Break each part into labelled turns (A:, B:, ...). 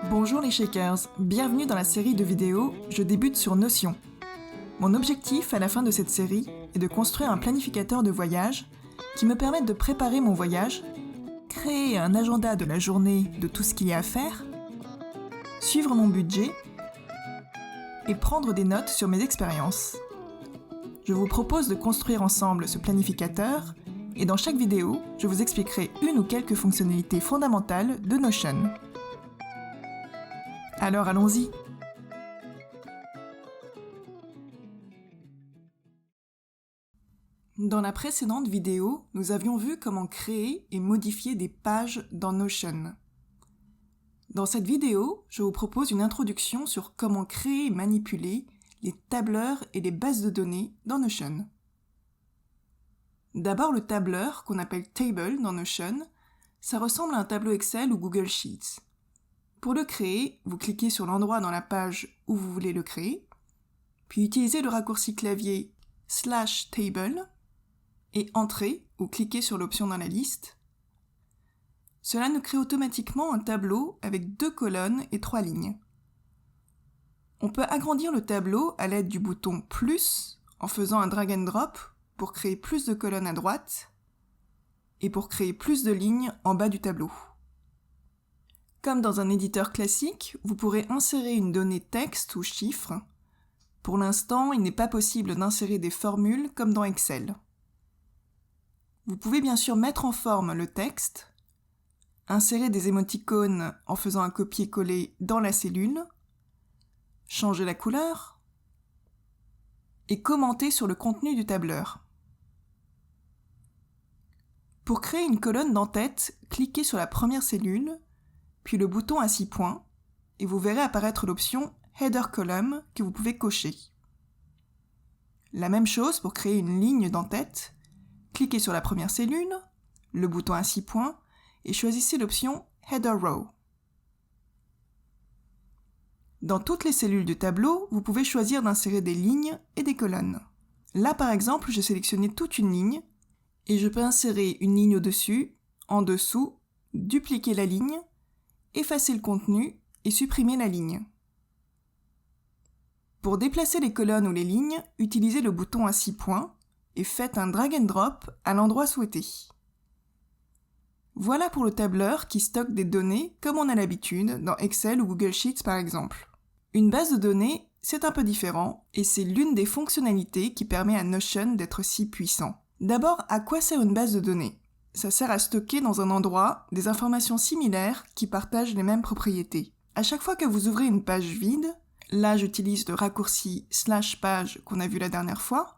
A: Bonjour les Shakers, bienvenue dans la série de vidéos Je débute sur Notion. Mon objectif à la fin de cette série est de construire un planificateur de voyage qui me permette de préparer mon voyage, créer un agenda de la journée de tout ce qu'il y a à faire, suivre mon budget et prendre des notes sur mes expériences. Je vous propose de construire ensemble ce planificateur et dans chaque vidéo, je vous expliquerai une ou quelques fonctionnalités fondamentales de Notion. Alors allons-y! Dans la précédente vidéo, nous avions vu comment créer et modifier des pages dans Notion. Dans cette vidéo, je vous propose une introduction sur comment créer et manipuler les tableurs et les bases de données dans Notion. D'abord le tableur, qu'on appelle Table dans Notion, ça ressemble à un tableau Excel ou Google Sheets. Pour le créer, vous cliquez sur l'endroit dans la page où vous voulez le créer, puis utilisez le raccourci clavier /table et Entrée ou cliquez sur l'option dans la liste. Cela nous crée automatiquement un tableau avec 2 colonnes et 3 lignes. On peut agrandir le tableau à l'aide du bouton plus en faisant un drag and drop pour créer plus de colonnes à droite et pour créer plus de lignes en bas du tableau. Comme dans un éditeur classique, vous pourrez insérer une donnée texte ou chiffre. Pour l'instant, il n'est pas possible d'insérer des formules comme dans Excel. Vous pouvez bien sûr mettre en forme le texte, insérer des émoticônes en faisant un copier-coller dans la cellule, changer la couleur et commenter sur le contenu du tableur. Pour créer une colonne d'en-tête, cliquez sur la première cellule, puis le bouton à 6 points, et vous verrez apparaître l'option Header Column que vous pouvez cocher. La même chose pour créer une ligne d'en-tête, cliquez sur la première cellule, le bouton à 6 points, et choisissez l'option Header Row. Dans toutes les cellules du tableau, vous pouvez choisir d'insérer des lignes et des colonnes. Là par exemple, j'ai sélectionné toute une ligne, et je peux insérer une ligne au-dessus, en dessous, dupliquer la ligne, effacer le contenu et supprimer la ligne. Pour déplacer les colonnes ou les lignes, utilisez le bouton à 6 points et faites un drag and drop à l'endroit souhaité. Voilà pour le tableur qui stocke des données comme on a l'habitude dans Excel ou Google Sheets par exemple. Une base de données, c'est un peu différent et c'est l'une des fonctionnalités qui permet à Notion d'être si puissant. D'abord, à quoi sert une base de données ? Ça sert à stocker dans un endroit des informations similaires qui partagent les mêmes propriétés. À chaque fois que vous ouvrez une page vide, là j'utilise le raccourci /page qu'on a vu la dernière fois,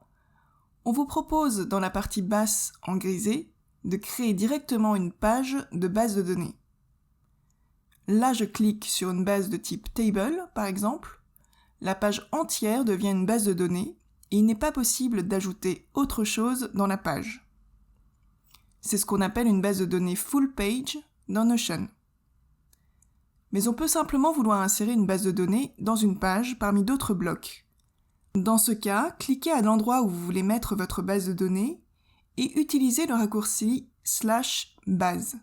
A: on vous propose dans la partie basse en grisé de créer directement une page de base de données. Là je clique sur une base de type table par exemple, la page entière devient une base de données et il n'est pas possible d'ajouter autre chose dans la page. C'est ce qu'on appelle une base de données full page dans Notion. Mais on peut simplement vouloir insérer une base de données dans une page parmi d'autres blocs. Dans ce cas, cliquez à l'endroit où vous voulez mettre votre base de données et utilisez le raccourci /base.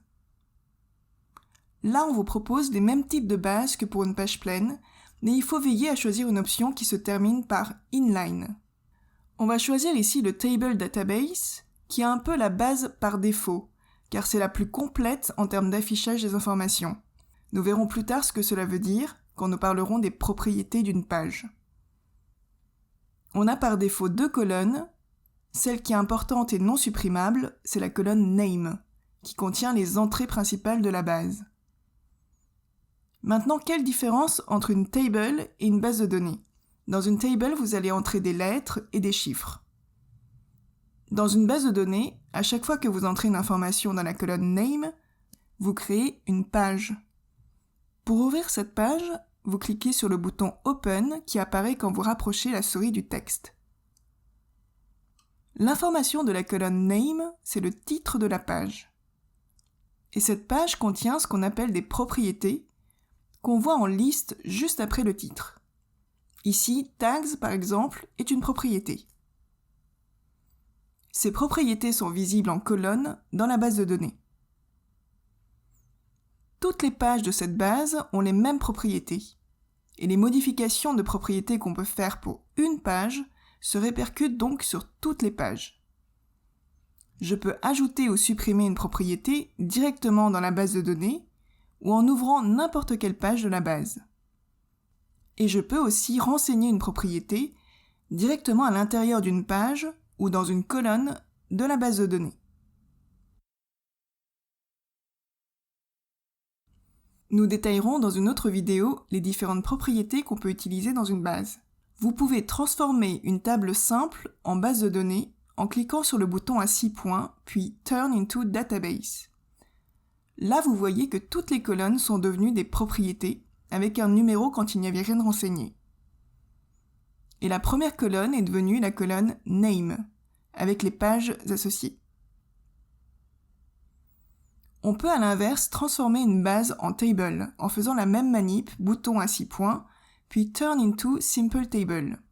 A: Là, on vous propose les mêmes types de bases que pour une page pleine, mais il faut veiller à choisir une option qui se termine par inline. On va choisir ici le Table Database, qui est un peu la base par défaut, car c'est la plus complète en termes d'affichage des informations. Nous verrons plus tard ce que cela veut dire quand nous parlerons des propriétés d'une page. On a par défaut 2 colonnes. Celle qui est importante et non supprimable, c'est la colonne Name, qui contient les entrées principales de la base. Maintenant, quelle différence entre une table et une base de données ? Dans une table, vous allez entrer des lettres et des chiffres. Dans une base de données, à chaque fois que vous entrez une information dans la colonne Name, vous créez une page. Pour ouvrir cette page, vous cliquez sur le bouton Open qui apparaît quand vous rapprochez la souris du texte. L'information de la colonne Name, c'est le titre de la page. Et cette page contient ce qu'on appelle des propriétés qu'on voit en liste juste après le titre. Ici, Tags, par exemple, est une propriété. Ces propriétés sont visibles en colonne dans la base de données. Toutes les pages de cette base ont les mêmes propriétés. Et les modifications de propriétés qu'on peut faire pour une page se répercutent donc sur toutes les pages. Je peux ajouter ou supprimer une propriété directement dans la base de données ou en ouvrant n'importe quelle page de la base. Et je peux aussi renseigner une propriété directement à l'intérieur d'une page ou dans une colonne de la base de données. Nous détaillerons dans une autre vidéo les différentes propriétés qu'on peut utiliser dans une base. Vous pouvez transformer une table simple en base de données en cliquant sur le bouton à 6 points, puis Turn into Database. Là, vous voyez que toutes les colonnes sont devenues des propriétés, avec un numéro quand il n'y avait rien de renseigné. Et la première colonne est devenue la colonne Name, avec les pages associées. On peut à l'inverse transformer une base en table en faisant la même manip, bouton à 6 points, puis Turn into Simple Table.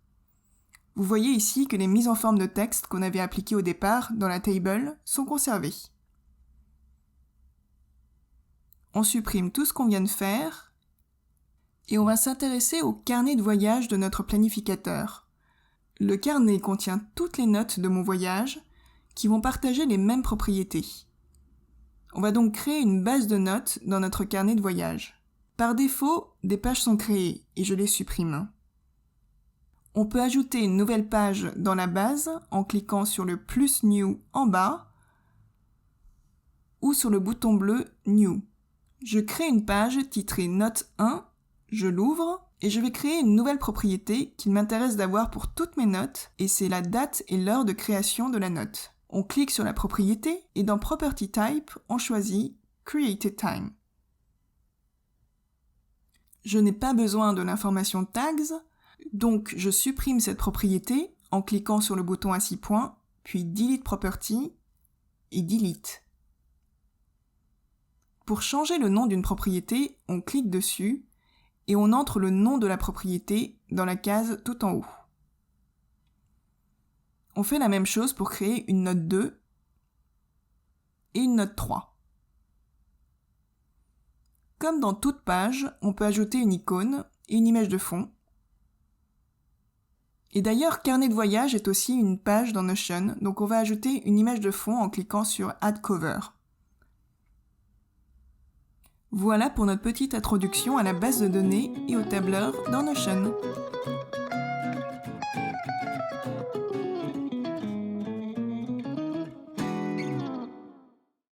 A: Vous voyez ici que les mises en forme de texte qu'on avait appliquées au départ dans la table sont conservées. On supprime tout ce qu'on vient de faire et on va s'intéresser au carnet de voyage de notre planificateur. Le carnet contient toutes les notes de mon voyage qui vont partager les mêmes propriétés. On va donc créer une base de notes dans notre carnet de voyage. Par défaut, des pages sont créées et je les supprime. On peut ajouter une nouvelle page dans la base en cliquant sur le plus New en bas ou sur le bouton bleu New. Je crée une page titrée Note 1, je l'ouvre et je vais créer une nouvelle propriété qu'il m'intéresse d'avoir pour toutes mes notes et c'est la date et l'heure de création de la note. On clique sur la propriété et dans Property Type, on choisit Created Time. Je n'ai pas besoin de l'information tags, donc je supprime cette propriété en cliquant sur le bouton à 6 points, puis Delete Property et Delete. Pour changer le nom d'une propriété, on clique dessus et on entre le nom de la propriété dans la case tout en haut. On fait la même chose pour créer une note 2 et une note 3. Comme dans toute page, on peut ajouter une icône et une image de fond. Et d'ailleurs, Carnet de voyage est aussi une page dans Notion, donc on va ajouter une image de fond en cliquant sur Add Cover. Voilà pour notre petite introduction à la base de données et au tableur dans Notion.